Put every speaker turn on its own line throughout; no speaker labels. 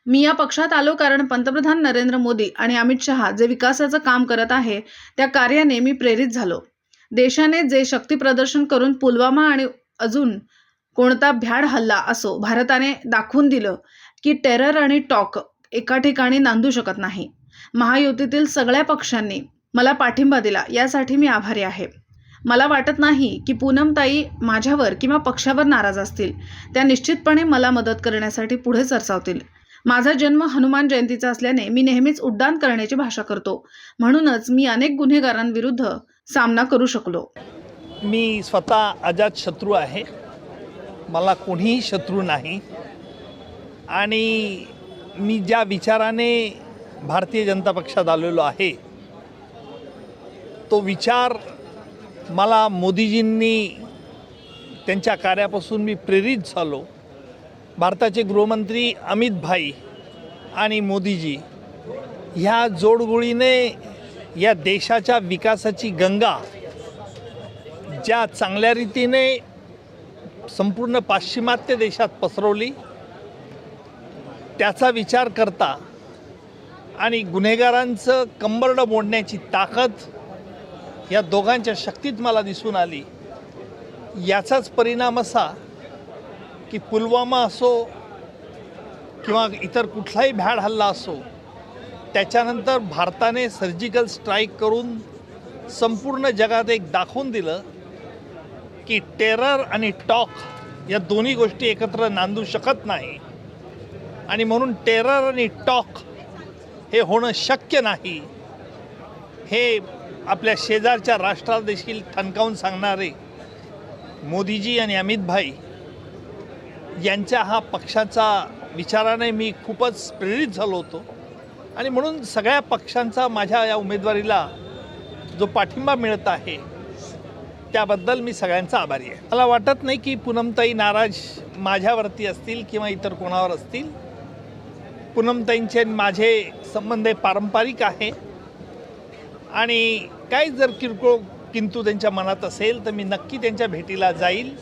मी या पक्षात आलो कारण पंतप्रधान नरेंद्र मोदी आणि अमित शहा जे विकासाचं काम करत आहे त्या कार्याने मी प्रेरित झालो. देशाने जे शक्ती प्रदर्शन करून पुलवामा आणि अजून कोणता भ्याड हल्ला असो भारताने दाखवून दिलं की टेरर आणि टॉक एका ठिकाणी नांदू शकत नाही. महायुतीतील सगळ्या पक्षांनी मला पाठिंबा दिला यासाठी मी आभारी आहे. मला वाटत नाही की पूनमताई माझ्यावर किंवा पक्षावर नाराज असतील. त्या निश्चितपणे मला मदत करण्यासाठी पुढे सरसावतील. माझा जन्म हनुमान जयंतीचा असल्याने मी नेहमीच उड्डाण करण्याची भाषा करतो. म्हणूनच मी अनेक गुन्हेगारांविरुद्ध सामना करू शकलो.
मी स्वतः अजातशत्रू आहे. मला कोणीही शत्रू नाही. आणि मी ज्या विचाराने भारतीय जनता पक्षात आलेलो आहे तो विचार मला मोदीजींनी त्यांच्या कार्यापासून मी प्रेरित झालो. भारताचे गृहमंत्री अमित भाई आणि मोदीजी ह्या जोडगोळीने या देशाच्या विकासाची गंगा ज्या चांगल्या रीतीने संपूर्ण पाश्चिमात्य देशात पसरवली त्याचा विचार करता आणि गुन्हेगारांचं कंबरडं मोडण्याची ताकद या दोघांच्या शक्तीत मला दिसून आली. याचाच परिणाम असा की पुलवामा असो किंवा इतर कुठलाही भ्याड हल्ला असो त्याच्यानंतर भारताने सर्जिकल स्ट्राईक करून संपूर्ण जगात एक दाखवून दिलं की टेरर आणि टॉक या दोन्ही गोष्टी एकत्र नांदू शकत नाही. आणि म्हणून टेरर आणि टॉक हे होणं शक्य नाही हे आपल्या शेजारच्या राष्ट्राला देखील ठणकावून सांगणारे मोदीजी आणि अमित भाई यांच्या हा पक्षाचा विचाराने मी खूपच प्रेरित झालो होतो. आणि म्हणून सगळ्या पक्षांचा माझ्या या उमेदवारीला जो पाठिंबा मिळत आहे त्याबद्दल मी सगळ्यांचा आभारी आहे. मला वाटत नाही की पूनमताई नाराज माझ्यावरती असतील किंवा इतर कोणावर असतील. पूनमताईंचे माझे संबंध पारंपरिक आहे आणि काही जर किरकोळ किंतु त्यांच्या मनात असेल तर मी नक्की त्यांच्या भेटीला जाईल.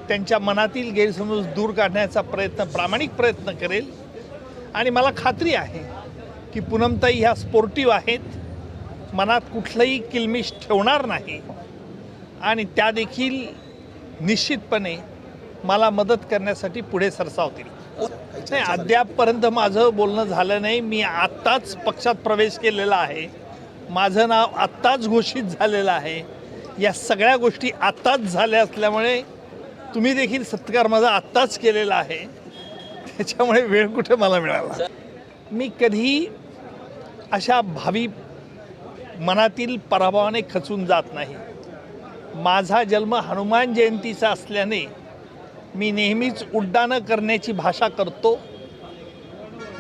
त्यांच्या मनातील गैरसमज दूर काढण्याचा प्रामाणिक प्रयत्न करेल. आणि मला खात्री आहे की पूनमताई ह्या स्पोर्टिव्ह आहेत. मनात कुठलंही किलमिश ठेवणार नाही आणि त्या देखील निश्चितपणे मला मदत करण्यासाठी पुढे सरसावतील. नाही, अद्यापपर्यंत माझं बोलणं झालं नाही. मी आत्ताच पक्षात प्रवेश केलेला आहे. माझं नाव आत्ताच घोषित झालेलं आहे. या सगळ्या गोष्टी आत्ताच झाल्या असल्यामुळे तुम्ही देखील सत्कार माझा आत्ताच केलेला आहे. त्याच्यामुळे वेळ कुठे मला मिळाला. मी कधीही अशा भावी मनातील पराभवाने खचून जात नाही. माझा जन्म हनुमान जयंतीचा असल्याने मी नेहमीच उड्डाणं करण्याची भाषा करतो.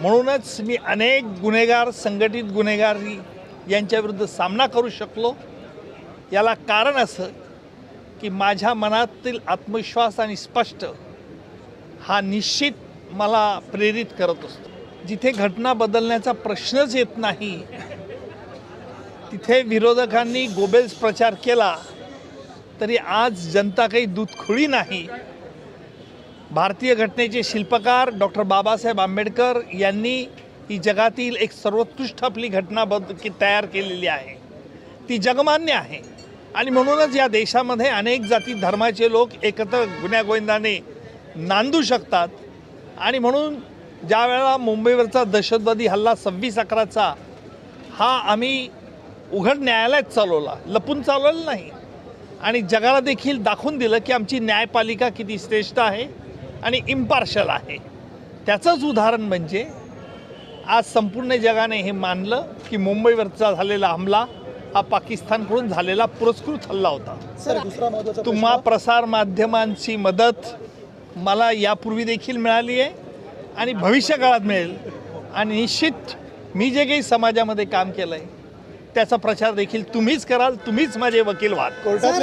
म्हणूनच मी अनेक गुन्हेगार संघटित गुन्हेगारी यांच्याविरुद्ध सामना करू शकलो. याला कारण असं की माझ्या मनातील आत्मविश्वास आणि स्पष्ट हा निश्चित मला प्रेरित करत असतो. जिथे घटना बदलण्याचा प्रश्नच येत नाही तिथे विरोधकांनी गोबेल्स प्रचार केला तरी आज जनता काही दूधखोळी नाही. भारतीय घटनेचे शिल्पकार डॉक्टर बाबासाहेब आंबेडकर यांनी ही जगातील एक सर्वोत्कृष्ट आपली घटना तयार केलेली आहे. ती जगमान्य आहे. आणि म्हणूनच या देशामध्ये अनेक जाती धर्माचे लोक एकत्र गुण्यागोविंदाने नांदू शकतात. आणि म्हणून ज्या वेळेला मुंबईवरचा दहशतवादी हल्ला 26/11चा हा आम्ही उघड न्यायालयात चालवला, लपून चालवलं नाही. आणि जगाला देखील दाखवून दिलं की आमची न्यायपालिका किती श्रेष्ठ आहे आणि इम्पार्शल आहे. त्याचंच उदाहरण म्हणजे आज संपूर्ण जगाने हे मानलं की मुंबईवरचा झालेला हमला हा पाकिस्तानकडून झालेला पुरस्कृत हल्ला होता. तुम्हा प्रसार माध्यमांची मदत मला यापूर्वी देखील मिळाली आहे आणि भविष्यकाळात मिळेल. आणि निश्चित मी जे काही समाजामध्ये काम केलं आहे त्याचा प्रचार देखील तुम्हीच कराल. तुम्हीच माझे वकील व्हाल.